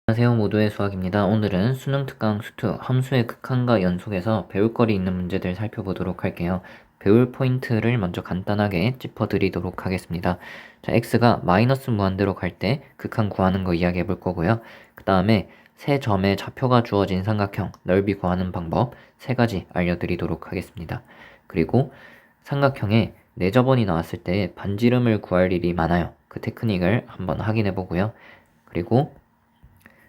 안녕하세요. 모두의 수학입니다. 오늘은 수능 특강 수투 함수의 극한과 연속에서 배울 거리 있는 문제들 살펴보도록 할게요. 배울 포인트를 먼저 간단하게 짚어드리도록 하겠습니다. 자, x가 마이너스 무한대로 갈 때 극한 구하는 거 이야기해 볼 거고요. 그 다음에 세 점의 좌표가 주어진 삼각형 넓이 구하는 방법 세 가지 알려드리도록 하겠습니다. 그리고 삼각형에 내저번이 나왔을 때 반지름을 구할 일이 많아요. 그 테크닉을 한번 확인해 보고요. 그리고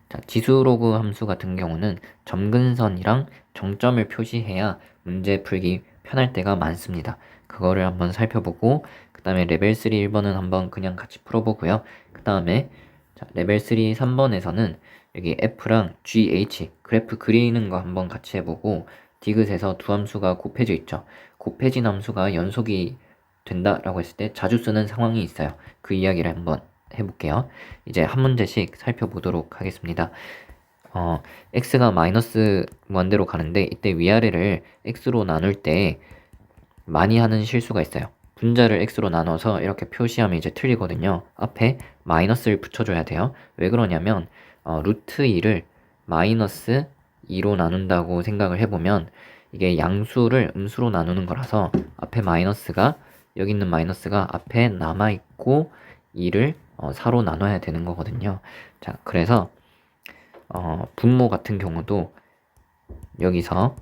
자, 지수로그 함수 같은 경우는 점근선이랑 정점을 표시해야 문제 풀기 편할 때가 많습니다. 그거를 한번 살펴보고 그 다음에 레벨 3 1번은 한번 그냥 같이 풀어보고요. 그 다음에 레벨 3 3번에서는 여기 F랑 GH 그래프 그리는 거 한번 같이 해보고 디귿에서 두 함수가 곱해져 있죠. 곱해진 함수가 연속이 된다라고 했을 때 자주 쓰는 상황이 있어요. 그 이야기를 한번 해볼게요. 이제 한 문제씩 살펴보도록 하겠습니다. x가 마이너스 무한대로 가는데 이때 위아래를 x로 나눌 때 많이 하는 실수가 있어요. 분자를 x로 나눠서 이렇게 표시하면 이제 틀리거든요. 앞에 마이너스를 붙여줘야 돼요. 왜 그러냐면 루트 2를 마이너스 2로 나눈다고 생각을 해보면 이게 양수를 음수로 나누는 거라서 앞에 마이너스가 여기 있는 마이너스가 앞에 남아있고 2를 4로 나눠야 되는 거거든요. 자, 그래서 분모 같은 경우도 여기서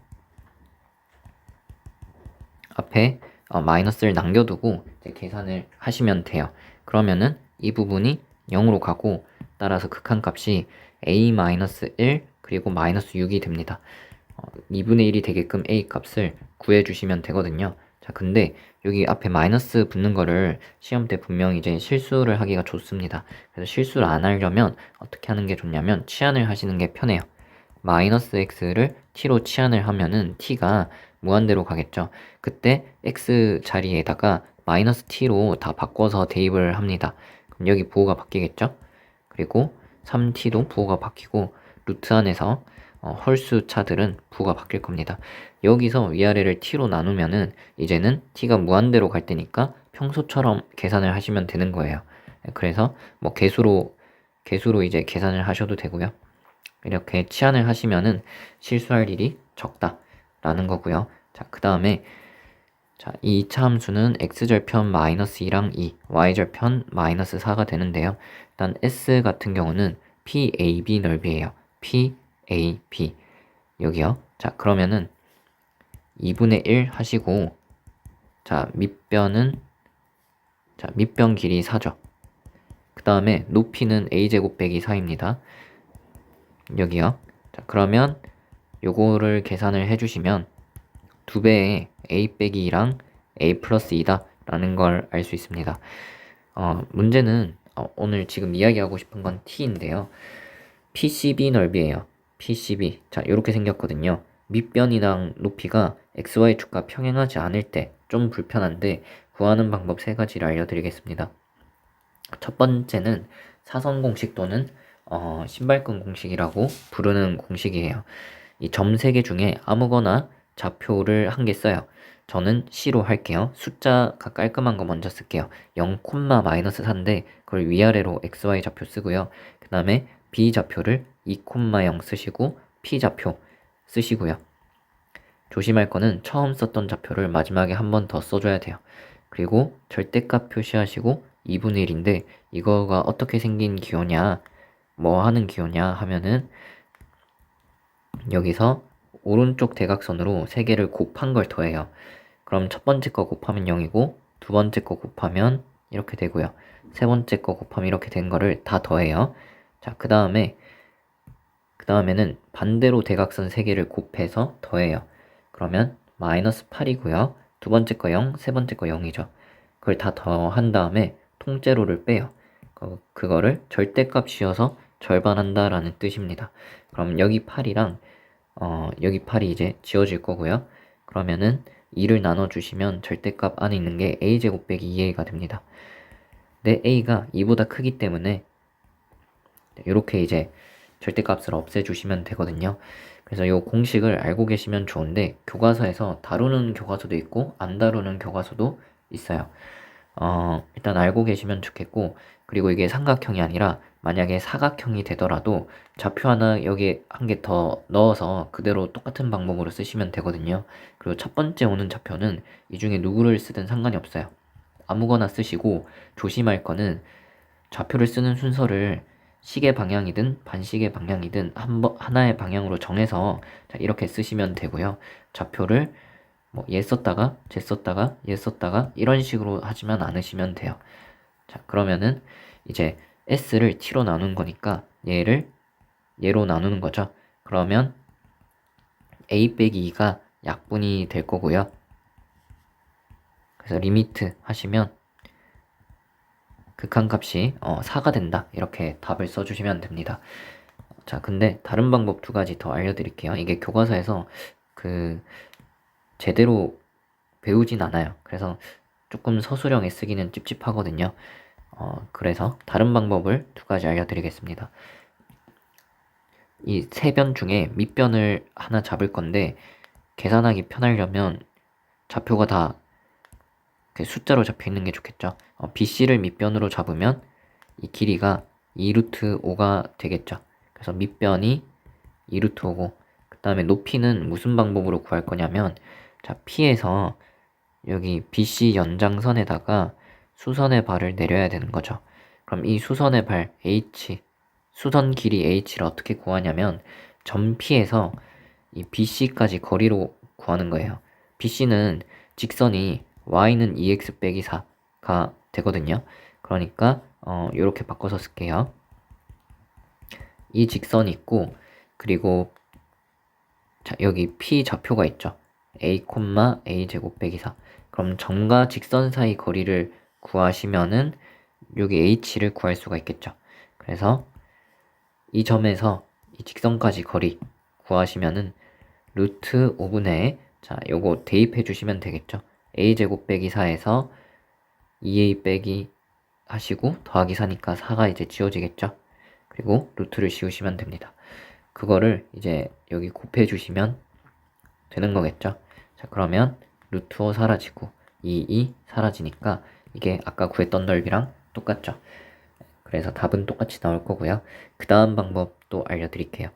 앞에 마이너스를 남겨두고 이제 계산을 하시면 돼요. 그러면은 이 부분이 0으로 가고 따라서 극한값이 a-1 그리고 마이너스 6이 됩니다. 2분의 1이 되게끔 a 값을 구해주시면 되거든요. 자, 근데 여기 앞에 마이너스 붙는 거를 시험 때 분명히 이제 실수를 하기가 좋습니다. 그래서 실수를 안 하려면 어떻게 하는 게 좋냐면 치환을 하시는 게 편해요. 마이너스 x를 t로 치환을 하면은 t가 무한대로 가겠죠. 그때 x 자리에다가 마이너스 t로 다 바꿔서 대입을 합니다. 그럼 여기 부호가 바뀌겠죠. 그리고 3t도 부호가 바뀌고 루트 안에서 홀수 차들은 부호가 바뀔 겁니다. 여기서 위아래를 t로 나누면은 이제는 t가 무한대로 갈 때니까 평소처럼 계산을 하시면 되는 거예요. 그래서 뭐 개수로 이제 계산을 하셔도 되고요. 이렇게 치환을 하시면은 실수할 일이 적다라는 거고요. 자, 그 다음에 이 2차 함수는 x절편 마이너스 2랑 2, y절편 마이너스 4가 되는데요. 일단 s 같은 경우는 PAB 넓이에요. PAB 여기요. 자, 그러면은 2분의 1 하시고 밑변은 밑변 길이 4죠. 그 다음에 높이는 a제곱 빼기 4입니다. 여기요. 자, 그러면 요거를 계산을 해주시면 2배의 a 빼기 2랑 a 플러스 2다 라는 걸 알 수 있습니다. 문제는 오늘 지금 이야기하고 싶은 건 t인데요. PCB 넓이에요. PCB. 자, 이렇게 생겼거든요. 밑변이랑 높이가 XY축과 평행하지 않을 때 좀 불편한데 구하는 방법 세 가지를 알려드리겠습니다. 첫 번째는 사선 공식 또는 신발끈 공식이라고 부르는 공식이에요. 이 점 3개 중에 아무거나 좌표를 한 개 써요. 저는 C로 할게요. 숫자가 깔끔한 거 먼저 쓸게요. 0, 마이너스 4인데 그걸 위아래로 XY 좌표 쓰고요. 그 다음에 B 좌표를 2, 0 쓰시고 P 좌표 쓰시고요. 조심할 거는 처음 썼던 좌표를 마지막에 한 번 더 써줘야 돼요. 그리고 절대값 표시하시고 2분의 1인데 이거가 어떻게 생긴 기호냐 뭐 하는 기호냐 하면은 여기서 오른쪽 대각선으로 3개를 곱한 걸 더해요. 그럼 첫 번째 거 곱하면 0이고 두 번째 거 곱하면 이렇게 되고요. 세 번째 거 곱하면 이렇게 된 거를 다 더해요. 자, 그 다음에는 반대로 대각선 3개를 곱해서 더해요. 그러면 마이너스 8이고요. 두 번째 거 0, 세 번째 거 0이죠. 그걸 다 더한 다음에 통째로를 빼요. 그거를 절대값 씌워서 절반한다 라는 뜻입니다. 그럼 여기 8이랑 여기 8이 이제 지워질 거고요. 그러면은 2를 나눠주시면 절대값 안에 있는 게 a제곱 빼기 2a가 됩니다. 내 a가 2보다 크기 때문에 이렇게 이제 절대값을 없애주시면 되거든요. 그래서 이 공식을 알고 계시면 좋은데 교과서에서 다루는 교과서도 있고 안 다루는 교과서도 있어요. 일단 알고 계시면 좋겠고, 그리고 이게 삼각형이 아니라 만약에 사각형이 되더라도 좌표 하나 여기 한 개 더 넣어서 그대로 똑같은 방법으로 쓰시면 되거든요. 그리고 첫 번째 오는 좌표는 이 중에 누구를 쓰든 상관이 없어요. 아무거나 쓰시고, 조심할 거는 좌표를 쓰는 순서를 시계 방향이든 반시계 방향이든 하나의 방향으로 정해서 자, 이렇게 쓰시면 되고요. 좌표를 뭐 얘 썼다가 쟤 썼다가 얘 썼다가 이런 식으로 하지만 않으시면 돼요. 자, 그러면은 이제 S를 T로 나눈 거니까 얘를 얘로 나누는 거죠. 그러면 A 빼기 2가 약분이 될 거고요. 그래서 리미트 하시면 극한값이 4가 된다. 이렇게 답을 써주시면 됩니다. 자, 근데 다른 방법 두 가지 더 알려드릴게요. 이게 교과서에서 그 제대로 배우진 않아요. 그래서 조금 서술형에 쓰기는 찝찝하거든요. 그래서 다른 방법을 두 가지 알려드리겠습니다. 이 세 변 중에 밑변을 하나 잡을 건데 계산하기 편하려면 좌표가 다 숫자로 잡혀 있는 게 좋겠죠. BC를 밑변으로 잡으면 이 길이가 2루트 5가 되겠죠. 그래서 밑변이 2루트 5고, 그 다음에 높이는 무슨 방법으로 구할 거냐면, 자, P에서 여기 BC 연장선에다가 수선의 발을 내려야 되는 거죠. 그럼 이 수선의 발 H, 수선 길이 H를 어떻게 구하냐면, 점 P에서 이 BC까지 거리로 구하는 거예요. BC는 직선이 y는 2x 빼기 4가 되거든요. 그러니까 이렇게 바꿔서 쓸게요. 이 직선이 있고, 그리고 자, 여기 p 좌표가 있죠. a, a 제곱 빼기 4. 그럼 점과 직선 사이 거리를 구하시면은 여기 h를 구할 수가 있겠죠. 그래서 이 점에서 이 직선까지 거리 구하시면은 루트 5분의, 자, 요거 대입해 주시면 되겠죠. a제곱 빼기 4에서 2a 빼기 하시고 더하기 4니까 4가 이제 지워지겠죠. 그리고 루트를 씌우시면 됩니다. 그거를 이제 여기 곱해 주시면 되는 거겠죠. 자, 그러면 루트 5 사라지고 2 사라지니까 이게 아까 구했던 넓이랑 똑같죠. 그래서 답은 똑같이 나올 거고요. 그 다음 방법도 알려드릴게요.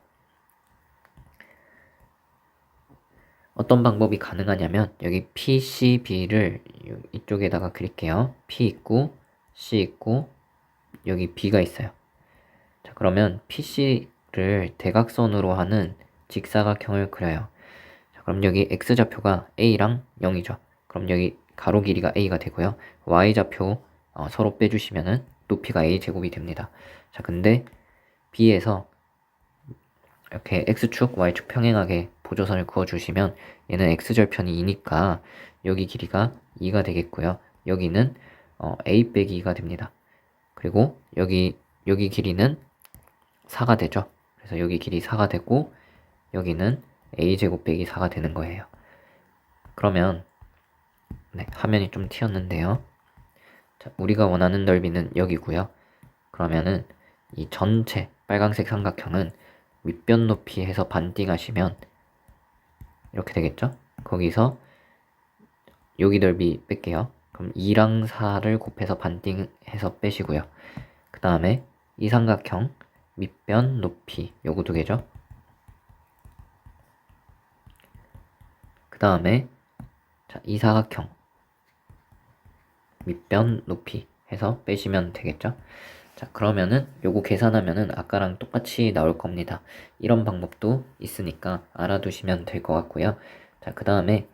어떤 방법이 가능하냐면 여기 PCB를 이쪽에다가 그릴게요. P 있고 C 있고 여기 B가 있어요. 자, 그러면 PC를 대각선으로 하는 직사각형을 그려요. 자, 그럼 여기 X좌표가 A랑 0이죠. 그럼 여기 가로 길이가 A가 되고요. Y좌표 서로 빼주시면은 높이가 A제곱이 됩니다. 자, 근데 B에서 이렇게 X축, Y축 평행하게 보조선을 그어주시면 얘는 X절편이 2니까 여기 길이가 2가 되겠고요. 여기는 A 빼기 2가 됩니다. 그리고 여기 길이는 4가 되죠. 그래서 여기 길이 4가 되고 여기는 A제곱 빼기 4가 되는 거예요. 그러면 네, 화면이 좀 튀었는데요. 자, 우리가 원하는 넓이는 여기고요. 그러면은 이 전체 빨간색 삼각형은 윗변 높이 해서 반띵하시면 이렇게 되겠죠? 거기서 여기 넓이 뺄게요. 그럼 2랑 4를 곱해서 반띵해서 빼시고요. 그 다음에 이 삼각형 밑변 높이 요거 두 개죠. 그 다음에 이 사각형 밑변 높이 해서 빼시면 되겠죠. 자, 그러면은 요거 계산하면은 아까랑 똑같이 나올 겁니다. 이런 방법도 있으니까 알아두시면 될 것 같고요. 자, 그 다음에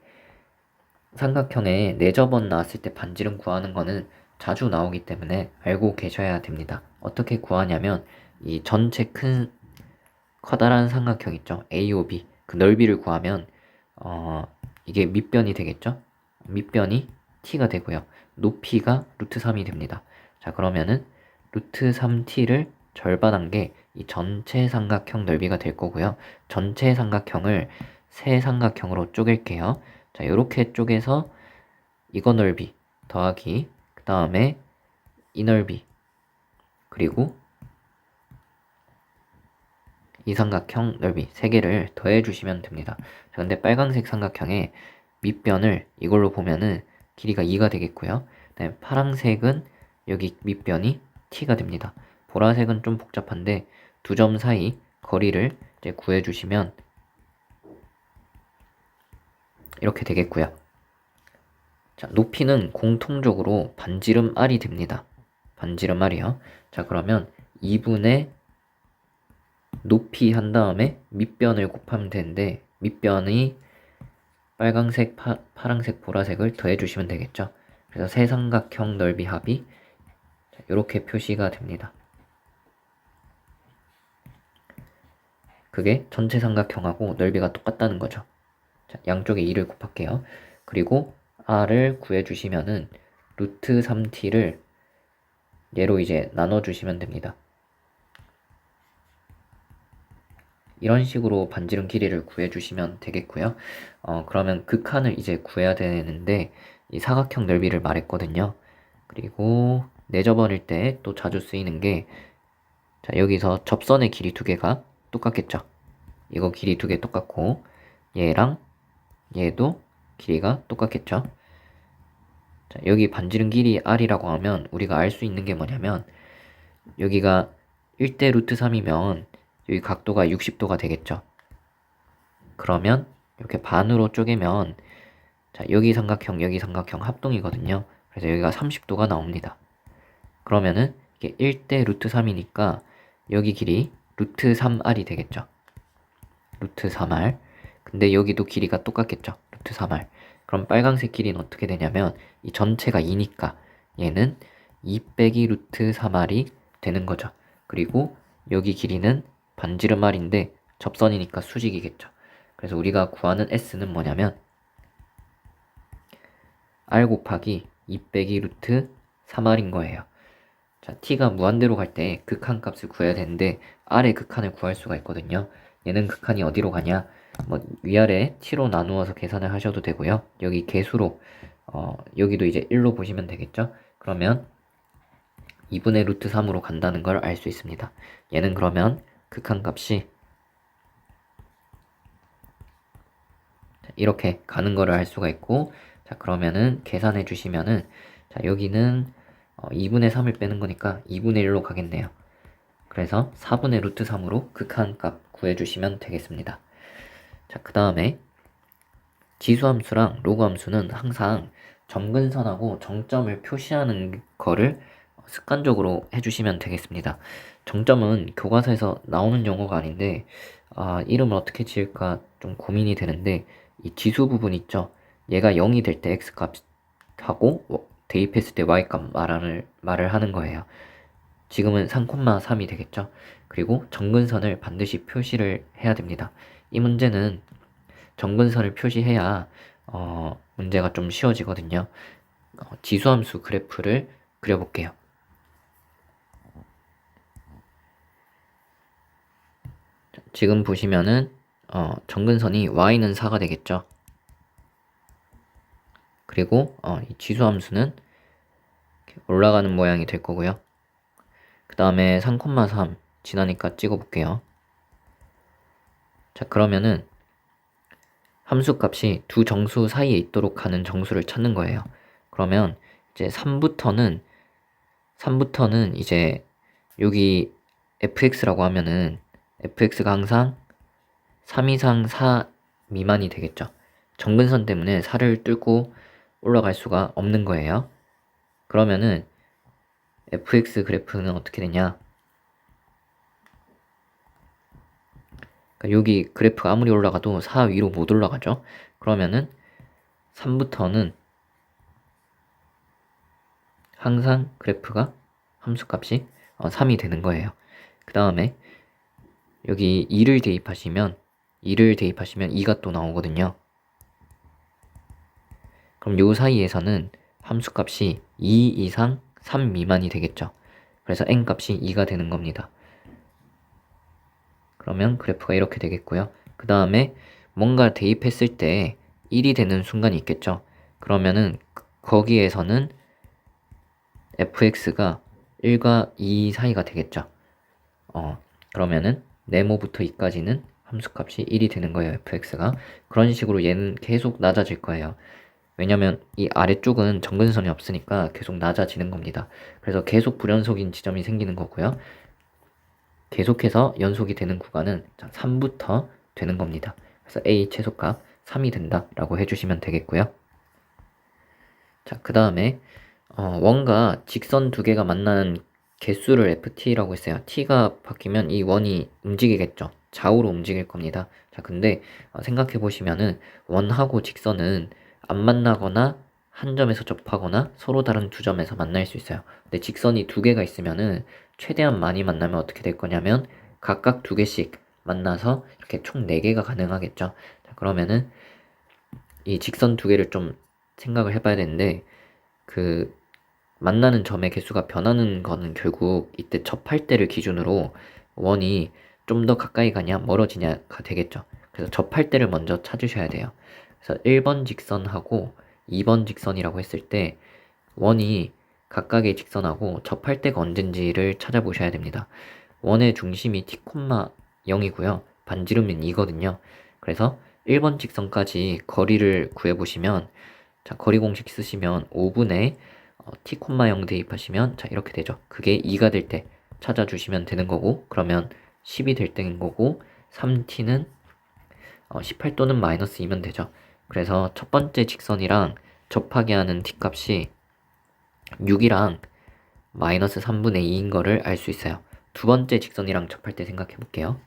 삼각형에 내접원 나왔을 때 반지름 구하는 거는 자주 나오기 때문에 알고 계셔야 됩니다. 어떻게 구하냐면 이 전체 커다란 삼각형 있죠. AOB 그 넓이를 구하면 이게 밑변이 되겠죠. 밑변이 t가 되고요. 높이가 루트 3이 됩니다. 자, 그러면은 루트 3t를 절반한 게 이 전체 삼각형 넓이가 될 거고요. 전체 삼각형을 세 삼각형으로 쪼갤게요. 자, 이렇게 쪼개서 이거 넓이 더하기 그 다음에 이 넓이 그리고 이 삼각형 넓이 세 개를 더해 주시면 됩니다. 자, 근데 빨간색 삼각형의 밑변을 이걸로 보면은 길이가 2가 되겠고요. 네, 파란색은 여기 밑변이 t가 됩니다. 보라색은 좀 복잡한데 두 점 사이 거리를 이제 구해주시면 이렇게 되겠고요. 자, 높이는 공통적으로 반지름 r이 됩니다. 반지름 r이요. 자, 그러면 2분의 높이 한 다음에 밑변을 곱하면 되는데 밑변이 빨강색, 파란색, 보라색을 더해주시면 되겠죠. 그래서 세삼각형 넓이 합이 이렇게 표시가 됩니다. 그게 전체 삼각형하고 넓이가 똑같다는 거죠. 자, 양쪽에 2를 곱할게요. 그리고 r을 구해주시면은 루트 3t를 얘로 이제 나눠주시면 됩니다. 이런 식으로 반지름 길이를 구해주시면 되겠고요. 그러면 극한을 이제 구해야 되는데 이 사각형 넓이를 말했거든요. 그리고 내져버릴 때 또 자주 쓰이는 게 자, 여기서 접선의 길이 두 개가 똑같겠죠. 이거 길이 두 개 똑같고 얘랑 얘도 길이가 똑같겠죠. 자, 여기 반지름 길이 r이라고 하면 우리가 알 수 있는 게 뭐냐면 여기가 1대 루트 3이면 여기 각도가 60도가 되겠죠. 그러면 이렇게 반으로 쪼개면 자, 여기 삼각형 합동이거든요. 그래서 여기가 30도가 나옵니다. 그러면은 이게 1대 루트 3이니까 여기 길이 루트 3r이 되겠죠. 루트 3r. 근데 여기도 길이가 똑같겠죠. 루트 3r. 그럼 빨간색 길이는 어떻게 되냐면 이 전체가 2니까 얘는 2 빼기 루트 3r이 되는 거죠. 그리고 여기 길이는 반지름 r인데 접선이니까 수직이겠죠. 그래서 우리가 구하는 s는 뭐냐면 r 곱하기 2 빼기 루트 3r인 거예요. 자, t가 무한대로 갈 때 극한 값을 구해야 되는데 r의 극한을 구할 수가 있거든요. 얘는 극한이 어디로 가냐? 뭐 위아래 t로 나누어서 계산을 하셔도 되고요. 여기 개수로 여기도 이제 1로 보시면 되겠죠. 그러면 2분의 루트 3으로 간다는 걸 알 수 있습니다. 얘는 그러면 극한 값이 이렇게 가는 거를 알 수가 있고 자, 그러면은 계산해 주시면은 자, 여기는 2분의 3을 빼는 거니까 2분의 1로 가겠네요. 그래서 4분의 루트 3으로 극한 값 구해주시면 되겠습니다. 자, 그 다음에 지수함수랑 로그함수는 항상 점근선하고 정점을 표시하는 거를 습관적으로 해주시면 되겠습니다. 정점은 교과서에서 나오는 용어가 아닌데 이름을 어떻게 지을까 좀 고민이 되는데 이 지수 부분 있죠. 얘가 0이 될 때 x값하고 대입했을 때 y값 말을 하는 거예요. 지금은 3,3이 되겠죠. 그리고 정근선을 반드시 표시를 해야 됩니다. 이 문제는 정근선을 표시해야 문제가 좀 쉬워지거든요. 지수함수 그래프를 그려볼게요. 지금 보시면은 정근선이 y는 4가 되겠죠. 그리고 이 지수함수는 올라가는 모양이 될 거고요. 그 다음에 3,3 지나니까 찍어볼게요. 자, 그러면은 함수값이 두 정수 사이에 있도록 하는 정수를 찾는 거예요. 그러면 이제 3부터는 이제 여기 fx라고 하면은 fx가 항상 3 이상 4 미만이 되겠죠. 정근선 때문에 4를 뚫고 올라갈 수가 없는 거예요. 그러면은 fx 그래프는 어떻게 되냐? 그러니까 여기 그래프가 아무리 올라가도 4 위로 못 올라가죠. 그러면은 3부터는 항상 그래프가 함수값이 3이 되는 거예요. 그 다음에 여기 2를 대입하시면 2가 또 나오거든요. 그럼 요 사이에서는 함수값이 2 이상 3 미만이 되겠죠. 그래서 n값이 2가 되는 겁니다. 그러면 그래프가 이렇게 되겠고요. 그 다음에 뭔가 대입했을 때 1이 되는 순간이 있겠죠. 그러면은 거기에서는 fx가 1과 2 사이가 되겠죠. 그러면은 네모부터 2까지는 함수값이 1이 되는 거예요. fx가. 그런 식으로 얘는 계속 낮아질 거예요. 왜냐면 이 아래쪽은 점근선이 없으니까 계속 낮아지는 겁니다. 그래서 계속 불연속인 지점이 생기는 거고요. 계속해서 연속이 되는 구간은 3부터 되는 겁니다. 그래서 A 최소값 3이 된다라고 해주시면 되겠고요. 자, 그 다음에 원과 직선 두 개가 만나는 개수를 ft라고 했어요. t가 바뀌면 이 원이 움직이겠죠. 좌우로 움직일 겁니다. 자, 근데 생각해 보시면은 원하고 직선은 안 만나거나 한 점에서 접하거나 서로 다른 두 점에서 만날 수 있어요. 근데 직선이 두 개가 있으면은 최대한 많이 만나면 어떻게 될 거냐면 각각 두 개씩 만나서 이렇게 총 4개가 가능하겠죠. 자, 그러면은 이 직선 두 개를 좀 생각을 해봐야 되는데 그 만나는 점의 개수가 변하는 거는 결국 이때 접할 때를 기준으로 원이 좀 더 가까이 가냐 멀어지냐가 되겠죠. 그래서 접할 때를 먼저 찾으셔야 돼요. 그래서 1번 직선하고 2번 직선이라고 했을 때 원이 각각의 직선하고 접할 때가 언젠지를 찾아보셔야 됩니다. 원의 중심이 t, 0이고요. 반지름은 2거든요. 그래서 1번 직선까지 거리를 구해보시면 자, 거리 공식 쓰시면 5분의 t, 0 대입하시면 자 이렇게 되죠. 그게 2가 될 때 찾아주시면 되는 거고 그러면 10이 될 때인 거고 3t는 18 또는 마이너스 2면 되죠. 그래서 첫 번째 직선이랑 접하게 하는 t 값이 6이랑 마이너스 3분의 2인 거를 알 수 있어요. 두 번째 직선이랑 접할 때 생각해 볼게요.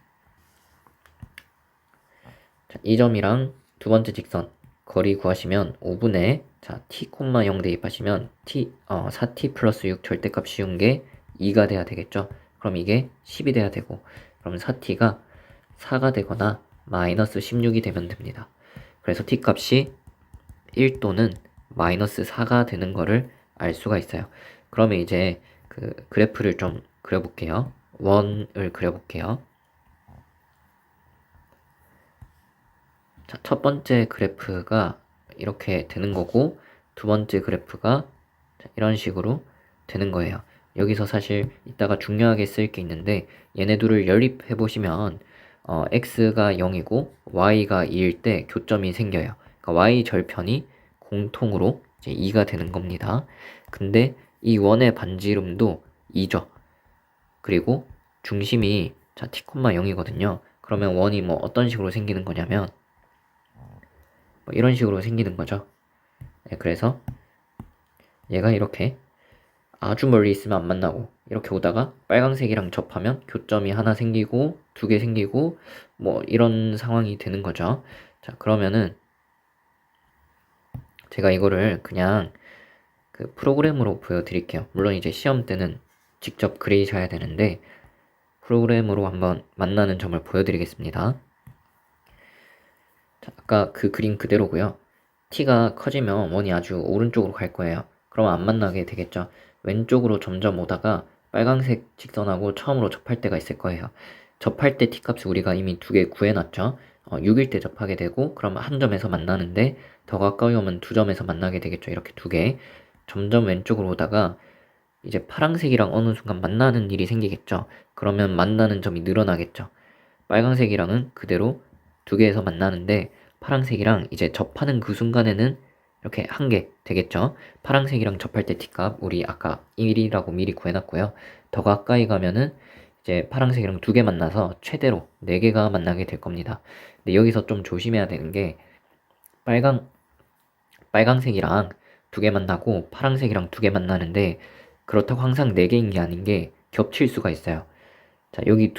자, 이 점이랑 두 번째 직선 거리 구하시면 5분의 자 t, 0 대입하시면 4t 플러스 6 절대값 씌운 게 2가 돼야 되겠죠. 그럼 이게 10이 돼야 되고 그럼 4t가 4가 되거나 마이너스 16이 되면 됩니다. 그래서 t 값이 1 또는 마이너스 4가 되는 거를 알 수가 있어요. 그러면 이제 그 그래프를 좀 그려볼게요. 원을 그려볼게요. 자, 첫 번째 그래프가 이렇게 되는 거고 두 번째 그래프가 이런 식으로 되는 거예요. 여기서 사실 이따가 중요하게 쓸 게 있는데 얘네 둘을 연립해 보시면 x가 0이고 y가 2일 때 교점이 생겨요. 그러니까 y 절편이 공통으로 이제 2가 되는 겁니다. 근데 이 원의 반지름도 2죠. 그리고 중심이 자 t, 0이거든요. 그러면 원이 뭐 어떤 식으로 생기는 거냐면 뭐 이런 식으로 생기는 거죠. 네, 그래서 얘가 이렇게 아주 멀리 있으면 안 만나고 이렇게 오다가 빨강색이랑 접하면 교점이 하나 생기고 두 개 생기고 뭐 이런 상황이 되는 거죠. 자, 그러면은 제가 이거를 그냥 그 프로그램으로 보여드릴게요. 물론 이제 시험 때는 직접 그리셔야 되는데 프로그램으로 한번 만나는 점을 보여드리겠습니다. 자, 아까 그 그림 그대로고요. t가 커지면 원이 아주 오른쪽으로 갈 거예요. 그럼 안 만나게 되겠죠. 왼쪽으로 점점 오다가 빨간색 직선하고 처음으로 접할 때가 있을 거예요. 접할 때 t 값을 우리가 이미 2개 구해놨죠. 6일 때 접하게 되고 그러면 한 점에서 만나는데 더 가까이 오면 두 점에서 만나게 되겠죠. 이렇게 2개. 점점 왼쪽으로 오다가 이제 파란색이랑 어느 순간 만나는 일이 생기겠죠. 그러면 만나는 점이 늘어나겠죠. 빨간색이랑은 그대로 2개에서 만나는데 파란색이랑 이제 접하는 그 순간에는 이렇게 한 개 되겠죠. 파란색이랑 접할 때 t값 우리 아까 1이라고 미리 구해놨고요. 더 가까이 가면은 이제 파란색이랑 2개 만나서 최대로 4개가 만나게 될 겁니다. 근데 여기서 좀 조심해야 되는 게 빨강색이랑 2개 만나고 파란색이랑 2개 만나는데 그렇다고 항상 4개인 게 아닌 게 겹칠 수가 있어요. 자, 여기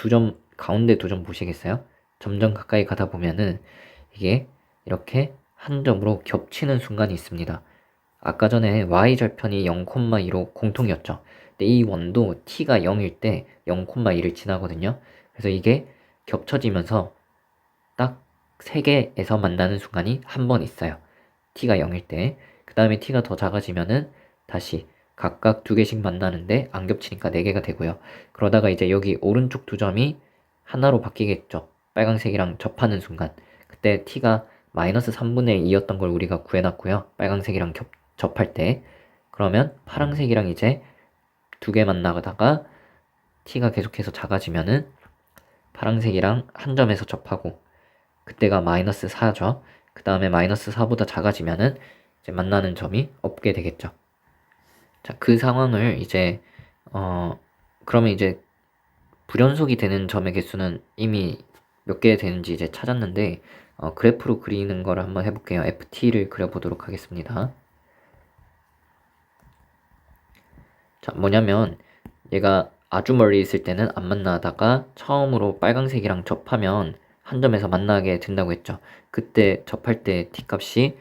가운데 두 점 보시겠어요? 점점 가까이 가다 보면은 이게 이렇게 한 점으로 겹치는 순간이 있습니다. 아까 전에 y절편이 0,2로 공통이었죠. 근데 이 원도 t가 0일 때 0,2를 지나거든요. 그래서 이게 겹쳐지면서 딱 3개에서 만나는 순간이 한 번 있어요. t가 0일 때. 그 다음에 t가 더 작아지면은 다시 각각 2개씩 만나는데 안 겹치니까 4개가 되고요. 그러다가 이제 여기 오른쪽 두 점이 하나로 바뀌겠죠. 빨강색이랑 접하는 순간. 그때 t가 마이너스 3분의 2였던 걸 우리가 구해놨고요. 빨강색이랑 접할 때. 그러면 파란색이랑 이제 2개 만나다가 t가 계속해서 작아지면은 파란색이랑 한 점에서 접하고 그때가 마이너스 4죠. 그 다음에 마이너스 4보다 작아지면은 이제 만나는 점이 없게 되겠죠. 자, 그 상황을 이제 그러면 이제 불연속이 되는 점의 개수는 이미 몇 개 되는지 이제 찾았는데 그래프로 그리는 걸 한번 해볼게요. ft를 그려보도록 하겠습니다. 자, 뭐냐면 얘가 아주 멀리 있을 때는 안 만나다가 처음으로 빨강색이랑 접하면 한 점에서 만나게 된다고 했죠. 그때 접할 때 t값이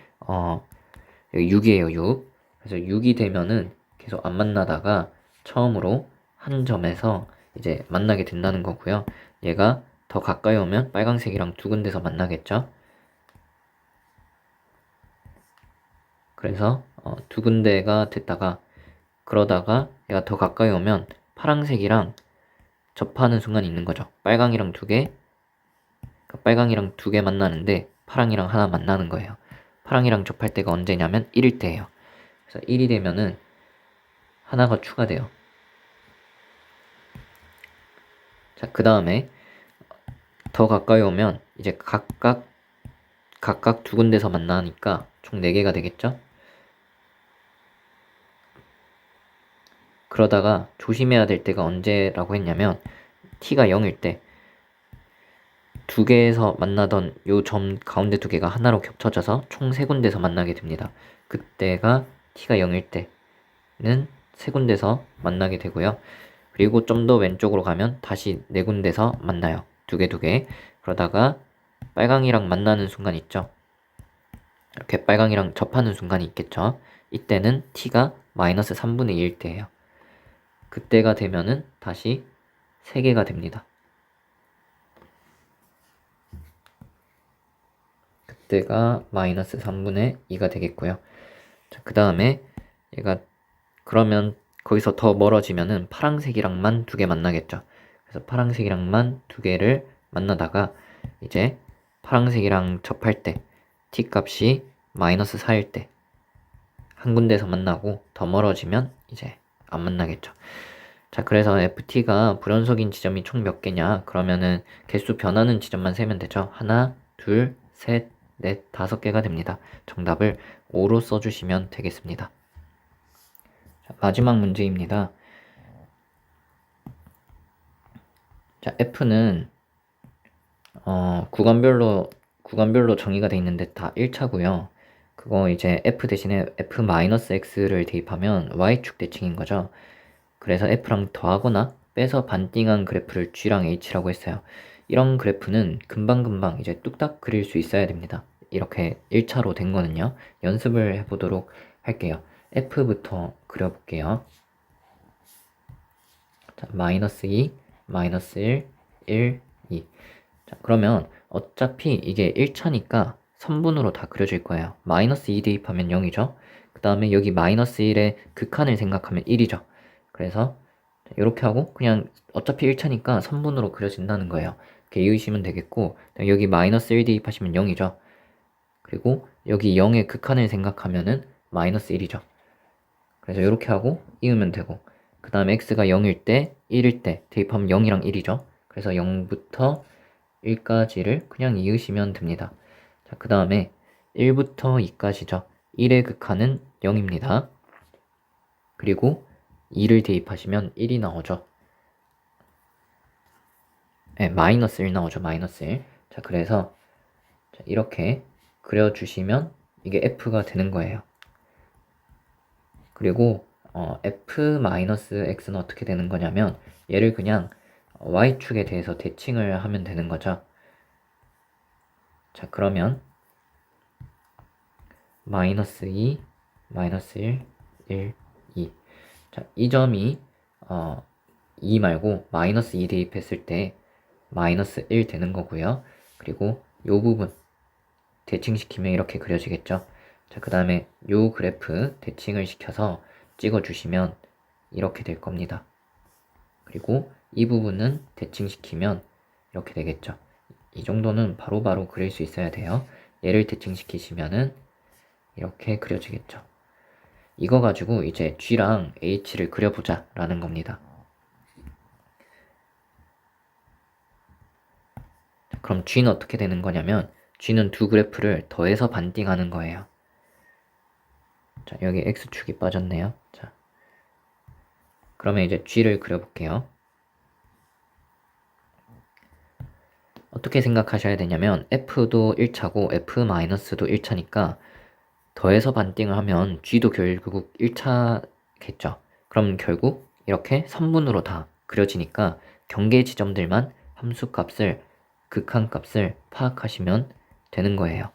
6이에요. 6. 그래서 6이 되면은 계속 안 만나다가 처음으로 한 점에서 이제 만나게 된다는 거고요. 얘가 더 가까이 오면 빨강색이랑 두 군데서 만나겠죠. 그래서 두 군데가 됐다가 그러다가 얘가 더 가까이 오면 파랑색이랑 접하는 순간이 있는 거죠. 빨강이랑 두 개, 그러니까 빨강이랑 두 개 만나는데 파랑이랑 하나 만나는 거예요. 파랑이랑 접할 때가 언제냐면 1일 때예요. 그래서 1이 되면은 하나가 추가돼요. 자, 그 다음에 더 가까이 오면 이제 각각 두 군데서 만나니까 총 4개가 되겠죠? 그러다가 조심해야 될 때가 언제라고 했냐면 t가 0일 때 두 개에서 만나던 요 점 가운데 두 개가 하나로 겹쳐져서 총 3군데서 만나게 됩니다. 그때가 t가 0일 때는 3군데서 만나게 되고요. 그리고 좀 더 왼쪽으로 가면 다시 4군데서 만나요. 두 개. 그러다가 빨강이랑 만나는 순간 있죠. 이렇게 빨강이랑 접하는 순간이 있겠죠. 이때는 t가 마이너스 3분의 2일 때예요. 그때가 되면은 다시 3개가 됩니다. 그때가 마이너스 3분의 2가 되겠고요. 자, 그 다음에 얘가 그러면 거기서 더 멀어지면은 파란색이랑만 두 개 만나겠죠. 그래서 파란색이랑만 두 개를 만나다가 이제 파란색이랑 접할 때 t 값이 마이너스 4일 때 한 군데서 만나고 더 멀어지면 이제 안 만나겠죠. 자, 그래서 ft가 불연속인 지점이 총 몇 개냐? 그러면은 개수 변하는 지점만 세면 되죠. 하나, 둘, 셋, 넷, 5개가 됩니다. 정답을 5로 써주시면 되겠습니다. 자, 마지막 문제입니다. 자, f는 구간별로 정의가 되어 있는데 다 1차고요. 그거 이제 f 대신에 f-x를 대입하면 y축 대칭인 거죠. 그래서 f랑 더하거나 빼서 반띵한 그래프를 g랑 h라고 했어요. 이런 그래프는 금방금방 이제 뚝딱 그릴 수 있어야 됩니다. 이렇게 1차로 된 거는요. 연습을 해보도록 할게요. f부터 그려볼게요. 자, 마이너스 2, 마이너스 1, 1, 2. 자, 그러면 어차피 이게 1차니까 선분으로 다 그려질 거예요. 마이너스 2 대입하면 0이죠. 그 다음에 여기 마이너스 1의 극한을 생각하면 1이죠. 그래서 이렇게 하고 그냥 어차피 1차니까 선분으로 그려진다는 거예요. 이렇게 이으시면 되겠고 여기 마이너스 1 대입하시면 0이죠. 그리고 여기 0의 극한을 생각하면은 마이너스 1이죠. 그래서 이렇게 하고 이으면 되고 그 다음에 x가 0일 때 1일 때 대입하면 0이랑 1이죠. 그래서 0부터 1까지를 그냥 이으시면 됩니다. 자, 그 다음에 1부터 2까지죠. 1의 극한은 0입니다. 그리고 2를 대입하시면 1이 나오죠. 네, 마이너스 1 나오죠. 마이너스 1. 자, 그래서 이렇게 그려주시면 이게 f가 되는 거예요. 그리고 f-x는 어떻게 되는 거냐면 얘를 그냥 y축에 대해서 대칭을 하면 되는 거죠. 자, 그러면 마이너스 2, 마이너스 1, 1, 2. 자, 이 점이 2 말고 마이너스 2 대입했을 때 마이너스 1 되는 거고요. 그리고 이 부분 대칭시키면 이렇게 그려지겠죠. 자, 그 다음에 이 그래프 대칭을 시켜서 찍어주시면 이렇게 될 겁니다. 그리고 이 부분은 대칭시키면 이렇게 되겠죠. 이 정도는 바로바로 그릴 수 있어야 돼요. 얘를 대칭시키시면은 이렇게 그려지겠죠. 이거 가지고 이제 G랑 H를 그려보자 라는 겁니다. 그럼 G는 어떻게 되는 거냐면 G는 두 그래프를 더해서 반띵하는 거예요. 자, 여기 x축이 빠졌네요. 자, 그러면 이제 g를 그려볼게요. 어떻게 생각하셔야 되냐면 f도 1차고 f-도 1차니까 더해서 반띵을 하면 g도 결국 1차겠죠. 그럼 결국 이렇게 선분으로 다 그려지니까 경계 지점들만 함수값을 극한값을 파악하시면 되는 거예요.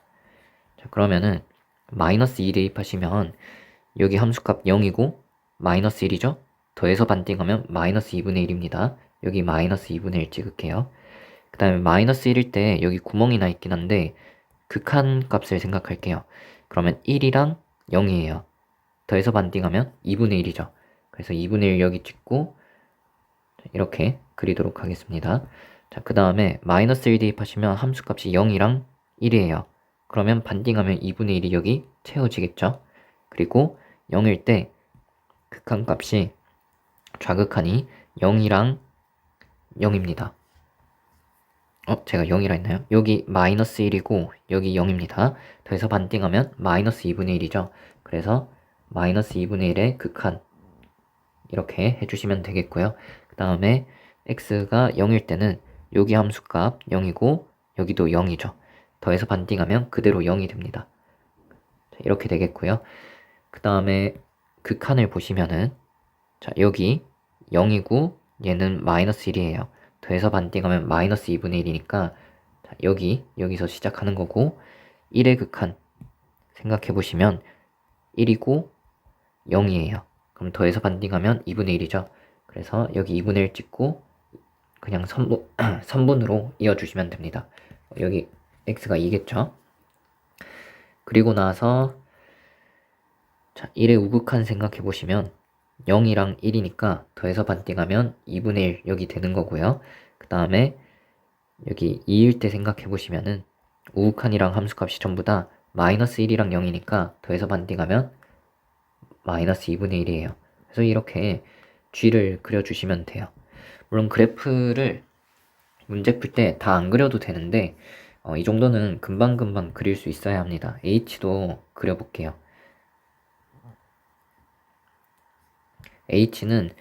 자, 그러면은 마이너스 2 대입하시면 여기 함수값 0이고 마이너스 1이죠. 더해서 반띵하면 마이너스 2분의 1입니다. 여기 마이너스 2분의 1 찍을게요. 그 다음에 마이너스 1일 때 여기 구멍이 나 있긴 한데 극한값을 생각할게요. 그러면 1이랑 0이에요. 더해서 반띵하면 2분의 1이죠. 그래서 2분의 1 여기 찍고 이렇게 그리도록 하겠습니다. 자, 그 다음에 마이너스 1 대입하시면 함수값이 0이랑 1이에요. 그러면 반띵하면 2분의 1이 여기 채워지겠죠. 그리고 0일 때 극한값이 좌극한이 0이랑 0입니다. 제가 0이라 했나요? 여기 마이너스 1이고 여기 0입니다. 더해서 반띵하면 마이너스 2분의 1이죠. 그래서 마이너스 2분의 1의 극한 이렇게 해주시면 되겠고요. 그 다음에 x가 0일 때는 여기 함수값 0이고 여기도 0이죠. 더해서 반띵하면 그대로 0이 됩니다. 이렇게 되겠고요. 그 다음에 극한을 보시면은 자, 여기 0이고 얘는 마이너스 1이에요. 더해서 반띵하면 마이너스 2분의 1이니까 자, 여기서 시작하는 거고 1의 극한 생각해보시면 1이고 0이에요. 그럼 더해서 반띵하면 2분의 1이죠. 그래서 여기 2분의 1 찍고 그냥 선분으로 이어주시면 됩니다. 여기 x가 2겠죠. 그리고 나서 자, 1의 우극한 생각해보시면 0이랑 1이니까 더해서 반띵하면 2분의 1 여기 되는 거고요. 그 다음에 여기 2일 때 생각해보시면은 우극한이랑 함수값이 전부 다 마이너스 1이랑 0이니까 더해서 반띵하면 마이너스 2분의 1이에요. 그래서 이렇게 g를 그려주시면 돼요. 물론 그래프를 문제 풀 때 다 안 그려도 되는데 이 정도는 금방금방 그릴 수 있어야 합니다. h도 그려볼게요. h는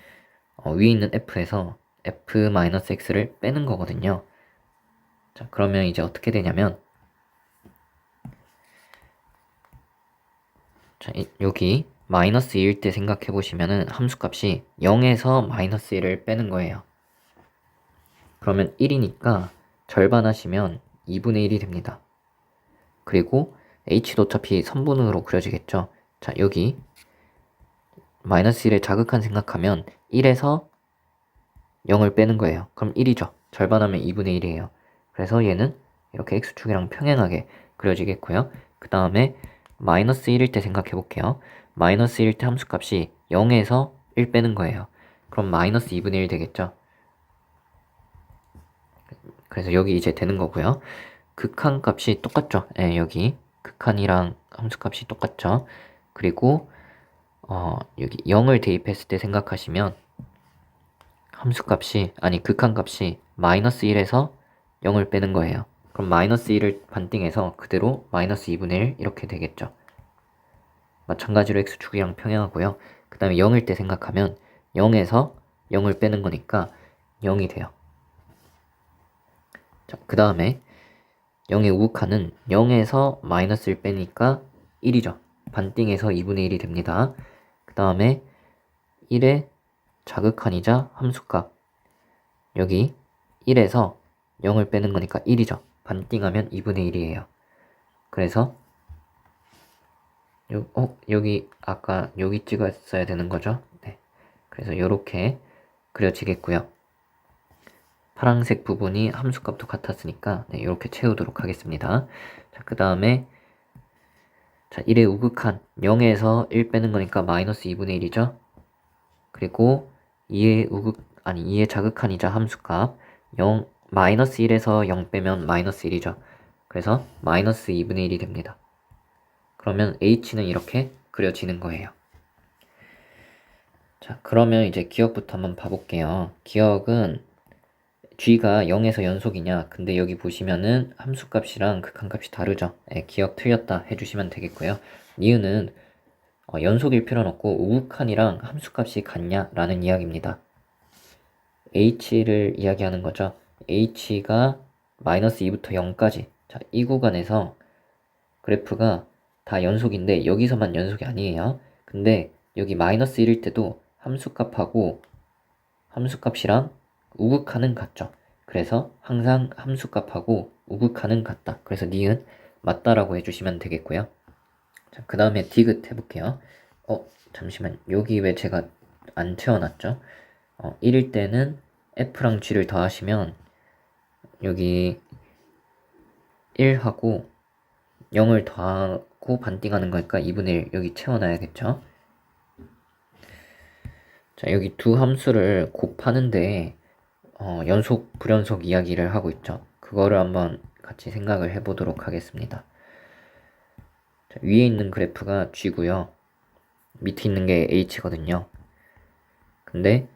위에 있는 f에서 f-x를 빼는 거거든요. 자, 그러면 이제 어떻게 되냐면 자, 여기 마이너스 2일 때 생각해 보시면은 함수값이 0에서 마이너스 1을 빼는 거예요. 그러면 1이니까 절반 하시면 2분의 1이 됩니다. 그리고 h도 어차피 선분으로 그려지겠죠. 자, 여기 마이너스 1의 자극한 생각하면 1에서 0을 빼는 거예요. 그럼 1이죠. 절반하면 2분의 1이에요. 그래서 얘는 이렇게 x축이랑 평행하게 그려지겠고요. 그 다음에 마이너스 1일 때 생각해 볼게요. 마이너스 1일 때 함수값이 0에서 1 빼는 거예요. 그럼 마이너스 2분의 1 되겠죠. 그래서 여기 이제 되는 거고요. 극한값이 똑같죠. 네, 여기 극한이랑 함수값이 똑같죠. 그리고 여기 0을 대입했을 때 생각하시면 극한값이 마이너스 1에서 0을 빼는 거예요. 그럼 마이너스 1을 반띵해서 그대로 마이너스 2분의 1 이렇게 되겠죠. 마찬가지로 x축이랑 평행하고요. 그 다음에 0일 때 생각하면 0에서 0을 빼는 거니까 0이 돼요. 자, 그 다음에 0의 우극한은 0에서 마이너스 1 빼니까 1이죠. 반띵해서 2분의 1이 됩니다. 그 다음에 1의 자극한이자 함수값 여기 1에서 0을 빼는 거니까 1이죠. 반띵하면 2분의 1이에요. 그래서 여기 아까 여기 찍었어야 되는 거죠. 네. 그래서 이렇게 그려지겠고요. 파란색 부분이 함수값도 같았으니까 네, 이렇게 채우도록 하겠습니다. 자, 그 다음에 자, 1의 우극한 0에서 1 빼는 거니까 마이너스 2분의 1이죠. 그리고 2의 자극한이자 함수값 마이너스 1에서 0 빼면 마이너스 1이죠. 그래서 마이너스 2분의 1이 됩니다. 그러면 h는 이렇게 그려지는 거예요. 자, 그러면 이제 기억부터 한번 봐볼게요. 기억은 g가 0에서 연속이냐? 근데 여기 보시면은 함수값이랑 극한값이 다르죠. 네, 기억 틀렸다 해주시면 되겠고요. 이유는 연속일 필요는 없고 우극한이랑 함수값이 같냐라는 이야기입니다. h를 이야기하는 거죠. h가 마이너스 2부터 0까지. 자, 이 구간에서 그래프가 다 연속인데 여기서만 연속이 아니에요. 근데 여기 마이너스 1일 때도 함수값이랑 우극한은 같죠. 그래서 항상 함수값하고 우극한은 같다. 그래서 니은 맞다라고 해주시면 되겠고요. 자, 그 다음에 디귿 해볼게요. 잠시만, 여기 왜 제가 안 채워놨죠? 1일 때는 F랑 G를 더하시면 여기 1하고 0을 더하고 반띵하는 거니까 2분의 1 여기 채워놔야겠죠? 자, 여기 두 함수를 곱하는데 연속, 불연속 이야기를 하고 있죠. 그거를 한번 같이 생각을 해보도록 하겠습니다. 자, 위에 있는 그래프가 G고요. 밑에 있는 게 H거든요. 근데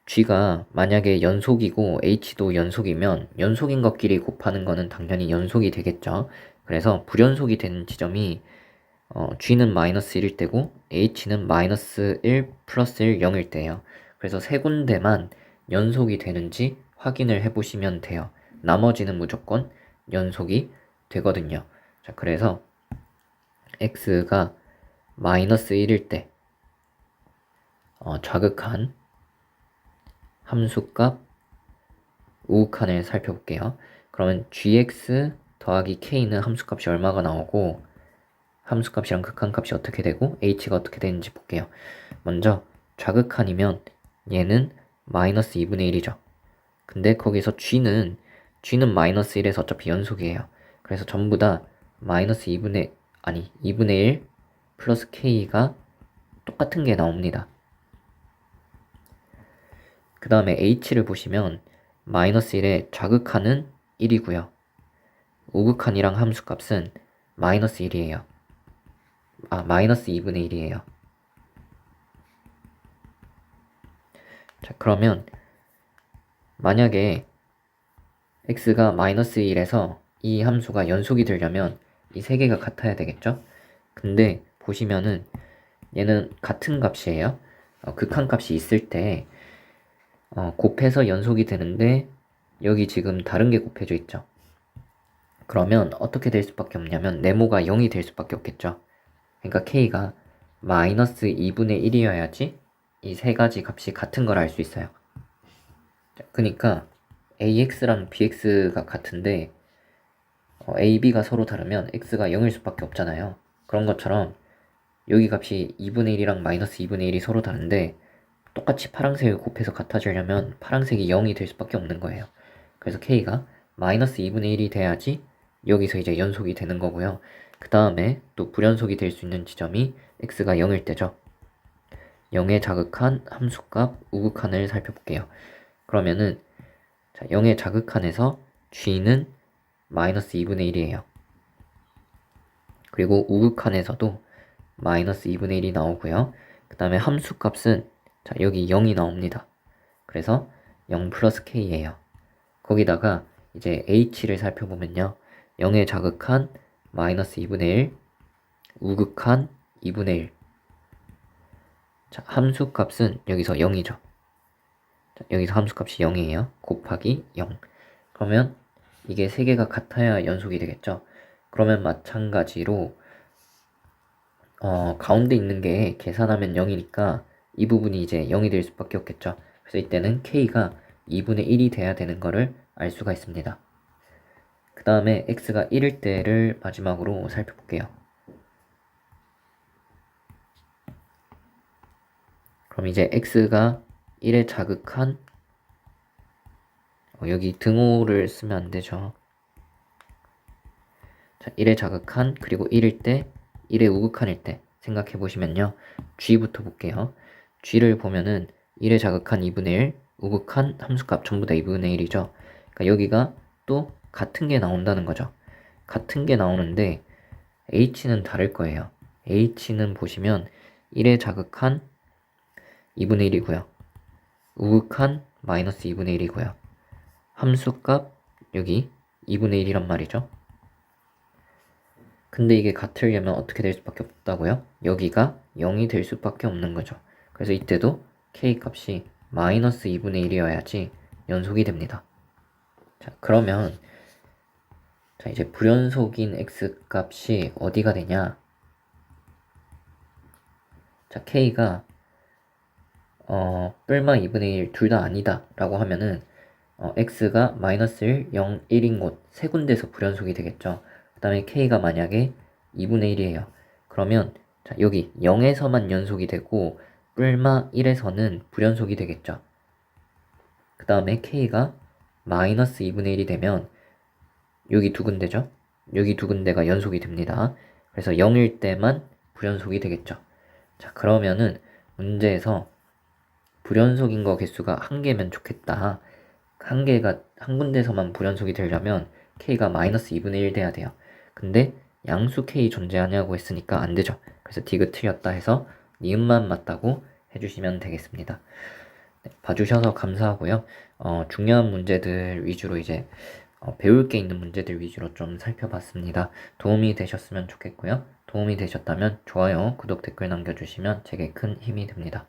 G가 만약에 연속이고 H도 연속이면 연속인 것끼리 곱하는 거는 당연히 연속이 되겠죠. 그래서 불연속이 되는 지점이 G는 마이너스 1일 때고 H는 마이너스 1 플러스 1 0일 때예요. 그래서 세 군데만 연속이 되는지 확인을 해보시면 돼요. 나머지는 무조건 연속이 되거든요. 자, 그래서 X가 마이너스 1일 때 좌극한 함수값 우극한을 살펴볼게요. 그러면 gx 더하기 k는 함수값이 얼마가 나오고 함수값이랑 극한값이 어떻게 되고 h가 어떻게 되는지 볼게요. 먼저 좌극한이면 얘는 마이너스 2분의 1이죠. 근데 거기서 g는 마이너스 1에서 어차피 연속이에요. 그래서 전부 다 마이너스 2분의 1 플러스 k가 똑같은 게 나옵니다. 그 다음에 h를 보시면 마이너스 1의 좌극한은 1이고요. 우극한이랑 함수값은 마이너스 1이에요. 마이너스 2분의 1이에요. 자, 그러면 만약에 x가 마이너스 1에서 이 함수가 연속이 되려면 이 세 개가 같아야 되겠죠? 근데 보시면은 얘는 같은 값이에요. 극한값이 있을 때 곱해서 연속이 되는데 여기 지금 다른 게 곱해져 있죠. 그러면 어떻게 될 수밖에 없냐면 네모가 0이 될 수밖에 없겠죠. 그러니까 k가 마이너스 2분의 1이어야지 이 세 가지 값이 같은 걸 알 수 있어요. 그러니까 ax랑 bx가 같은데 a, b가 서로 다르면 x가 0일 수밖에 없잖아요. 그런 것처럼 여기 값이 2분의 1이랑 마이너스 2분의 1이 서로 다른데 똑같이 파란색을 곱해서 같아지려면 파란색이 0이 될 수밖에 없는 거예요. 그래서 k가 마이너스 2분의 1이 돼야지 여기서 이제 연속이 되는 거고요. 그 다음에 또 불연속이 될 수 있는 지점이 x가 0일 때죠. 0의 자극한 함수값 우극한을 살펴볼게요. 그러면은 0의 자극한에서 g는 마이너스 2분의 1이에요. 그리고 우극한에서도 마이너스 2분의 1이 나오고요. 그 다음에 함수값은 여기 0이 나옵니다. 그래서 0 플러스 k예요. 거기다가 이제 h를 살펴보면요. 0의 자극한 마이너스 2분의 1, 우극한 2분의 1. 자, 함수값은 여기서 0이죠. 여기서 함수값이 0이에요. 곱하기 0. 그러면 이게 세 개가 같아야 연속이 되겠죠. 그러면 마찬가지로 가운데 있는 게 계산하면 0이니까 이 부분이 이제 0이 될 수밖에 없겠죠. 그래서 이때는 k가 2분의 1이 돼야 되는 거를 알 수가 있습니다. 그 다음에 x가 1일 때를 마지막으로 살펴볼게요. 그럼 이제 x가 1에 자극한 여기 등호를 쓰면 안 되죠. 자, 1에 자극한 그리고 1일 때 1에 우극한일 때 생각해 보시면요. g부터 볼게요. g를 보면은 1에 자극한 2분의 1, 우극한 함수값 전부 다 2분의 1이죠. 그러니까 여기가 또 같은 게 나온다는 거죠. 같은 게 나오는데 h는 다를 거예요. h는 보시면 1에 자극한 2분의 1이고요. 우극한 마이너스 2분의 1이고요. 함수값 여기 2분의 1이란 말이죠. 근데 이게 같으려면 어떻게 될 수밖에 없다고요? 여기가 0이 될 수밖에 없는 거죠. 그래서 이때도 k 값이 마이너스 2분의 1이어야지 연속이 됩니다. 자, 그러면 자, 이제 불연속인 x 값이 어디가 되냐? 자, k가 뿔마 2분의 1 둘 다 아니다 라고 하면은 x가 마이너스 1, 0, 1인 곳 세 군데서 불연속이 되겠죠. 그 다음에 k가 만약에 2분의 1이에요. 그러면 자, 여기 0에서만 연속이 되고 뿔마 1에서는 불연속이 되겠죠. 그 다음에 k가 마이너스 2분의 1이 되면 여기 두 군데죠. 여기 두 군데가 연속이 됩니다. 그래서 0일 때만 불연속이 되겠죠. 자, 그러면은 문제에서 불연속인 거 개수가 한 개면 좋겠다. 한 개가 한 군데서만 불연속이 되려면 k가 마이너스 2분의 1 돼야 돼요. 근데 양수 k 존재하냐고 했으니까 안 되죠. 그래서 디귿 틀렸다 해서 니은만 맞다고 해주시면 되겠습니다. 네, 봐주셔서 감사하고요. 중요한 문제들 위주로 이제 배울 게 있는 문제들 위주로 좀 살펴봤습니다. 도움이 되셨으면 좋겠고요. 도움이 되셨다면 좋아요, 구독, 댓글 남겨주시면 제게 큰 힘이 됩니다.